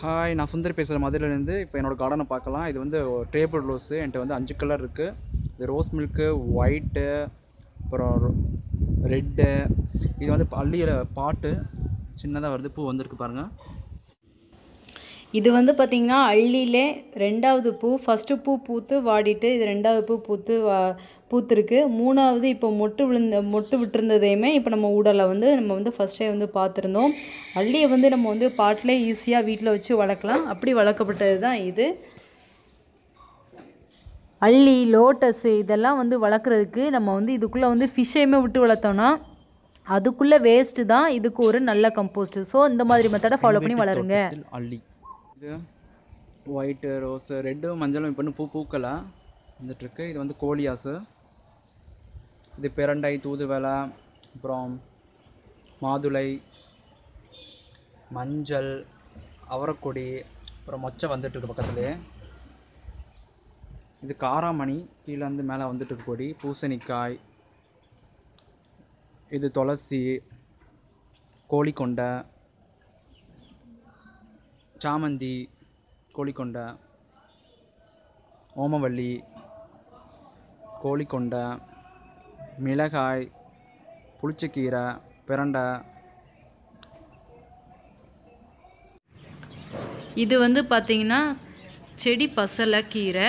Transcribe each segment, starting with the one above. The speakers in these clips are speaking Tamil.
ஹாய், நான் சுந்தர் பேசுகிறேன் மதுரையிலேருந்து. இப்போ என்னோடய கார்டனை பார்க்கலாம். இது வந்து டேபிள் ரோஸு. என்கிட்ட வந்து 5 கலர் இருக்குது. இது ரோஸ் மில்க்கு, ஒயிட்டு, அப்புறம் ரெட்டு. இது வந்து அள்ளியில் பாட்டு சின்னதாக வருது, பூ வந்திருக்கு பாருங்கள். இது வந்து பார்த்திங்கன்னா அள்ளியிலே 2வது பூ. ஃபஸ்ட்டு பூ பூத்து வாடிட்டு, இது 2வது பூ பூத்துருக்கு. 3வது இப்போ மொட்டு விட்டுருந்ததையுமே இப்போ நம்ம ஊடலை வந்து நம்ம வந்து ஃபஸ்ட்டே வந்து பார்த்துருந்தோம். அள்ளியை வந்து நம்ம வந்து பாட்டிலே ஈஸியாக வீட்டில் வச்சு வளர்க்கலாம். அப்படி வளர்க்கப்பட்டது தான் இது. அள்ளி, லோட்டஸு இதெல்லாம் வந்து வளர்க்குறதுக்கு நம்ம வந்து இதுக்குள்ளே வந்து ஃபிஷ்ஷையுமே விட்டு வளர்த்தோன்னா அதுக்குள்ளே வேஸ்ட்டு தான் இதுக்கு ஒரு நல்ல கம்போஸ்ட்டு. ஸோ இந்த மாதிரி மெத்தடை ஃபாலோ பண்ணி வளருங்க. அள்ளி இது ஒயிட்டு, ரோஸு, ரெட்டும் மஞ்சளும் இப்போ இன்னும் பூக்கலை வந்துட்டுருக்கு. இது வந்து கோலியாஸு. இது பிரண்டை, தூதுவளை, அப்புறம் மாதுளை, மஞ்சள், அவரைக்கொடி, அப்புறம் மொச்சை வந்துட்டுருக்கு பக்கத்துலேயே. இது காராமணி, கீழே வந்து மேலே வந்துட்டுருக்கு கொடி. பூசணிக்காய், இது துளசி, கோழிக்கொண்டை, சாமந்தி, கோழிக்கொண்டை, ஓமவல்லி, கோழிக்கொண்டை, மிளகாய், புளிச்சக்கீரை, பிரண்டை. இது வந்து பார்த்திங்கன்னா செடி பசலைக்கீரை.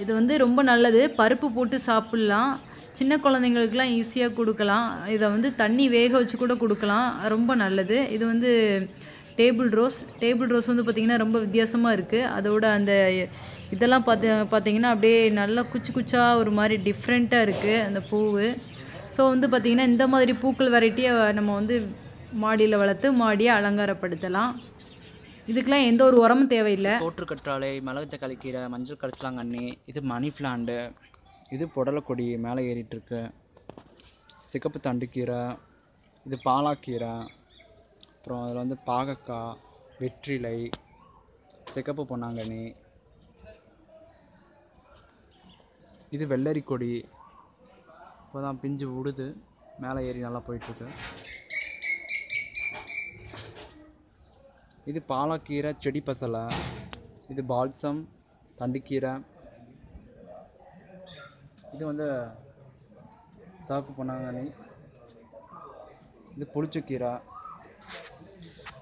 இது வந்து ரொம்ப நல்லது. பருப்பு போட்டு சாப்பிட்லாம். சின்ன குழந்தைங்களுக்குலாம் ஈஸியாக கொடுக்கலாம். இதை வந்து தண்ணி வேக வச்சு கூட கொடுக்கலாம். ரொம்ப நல்லது. இது வந்து டேபிள் ரோஸ் வந்து பார்த்திங்கன்னா ரொம்ப வித்தியாசமாக இருக்குது. அதோட அந்த இதெல்லாம் பார்த்திங்கன்னா அப்படியே நல்லா குச்சி குச்சாக ஒரு மாதிரி டிஃப்ரெண்ட்டாக இருக்குது அந்த பூவு. ஸோ வந்து பார்த்திங்கன்னா இந்த மாதிரி பூக்கள் வெரைட்டியை நம்ம வந்து மாடியில் வளர்த்து மாடியை அலங்காரப்படுத்தலாம். இதுக்கெலாம் எந்த ஒரு உரமும் தேவையில்லை. சோற்றுக்கற்றாழை, மிளகு தக்காளி கீரை, மஞ்சள் கரிசலாங்கண்ணி, இது மணி பிளான்ட்டு, இது புடலக்கொடி மேலே ஏறிட்டுருக்கு, சிகப்பு தண்டுக்கீரை, இது பாலாக்கீரை, அப்புறம் அதில் வந்து பாகக்காய், வெற்றிலை, சிகப்பு பொன்னாங்கண்ணி, இது வெள்ளரி கொடி. இப்போ தான் பிஞ்சு விடுது, மேலே ஏறி நல்லா போயிட்டுருக்கு. இது பாலாக்கீரை, செடி பசலை, இது பால்சம், தண்டுக்கீரை, இது வந்து சிவப்பு பொன்னாங்கண்ணி, இது புளிச்சக்கீரை,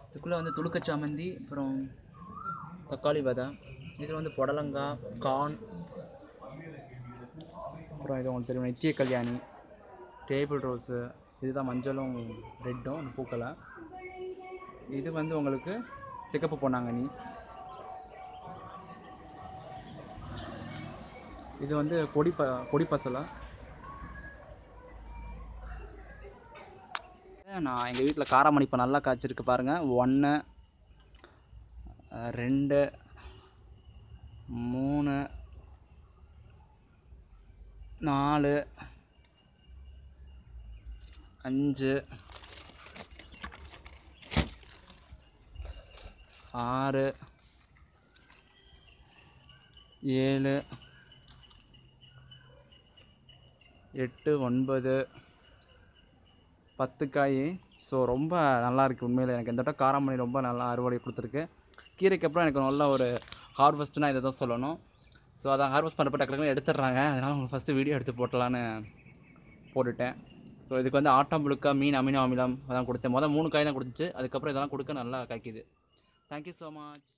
இதுக்குள்ளே வந்து துளுக்க சாமந்தி, அப்புறம் தக்காளி விதை, இதில் வந்து புடலங்காய், கார்ன், அப்புறம் இது உங்களுக்கு தெரியும் நித்திய கல்யாணி, டேபிள் ரோஸு, இதுதான் மஞ்சளும் ரெட்டும் பூக்களை. இது வந்து உங்களுக்கு சிகப்பு பொன்னாங்கண்ணி, இது வந்து கொடி பசலை. நான் எங்கள் வீட்டில் காராமணி இப்போ நல்லா காய்ச்சிருக்கு பாருங்கள். 1 2 3 4 5 6 7 8 9 10 காய். ஸோ ரொம்ப நல்லாயிருக்கு உண்மையில். எனக்கு இந்த வட்டம் காராமணி ரொம்ப நல்லா அறுவடை கொடுத்துருக்கு. கீரைக்கு அப்புறம் எனக்கு நல்ல ஒரு ஹார்வெஸ்ட்னால் இதை தான் சொல்லணும். ஸோ அதை ஹார்வெஸ்ட் பண்ணுறப்ப டக்குனு எடுத்துடுறாங்க. அதனால் உங்களுக்கு ஃபஸ்ட்டு வீடியோ எடுத்து போட்டலான்னு போட்டுட்டேன். ஸோ இதுக்கு வந்து ஆட்டம் புழுக்கா, மீன், அமினோ அமிலம் அதான் கொடுத்தேன். 3 காய் தான் கொடுத்துச்சு. அதுக்கப்புறம் இதெல்லாம் கொடுக்க நல்லா காய்க்குது. Thank you so much.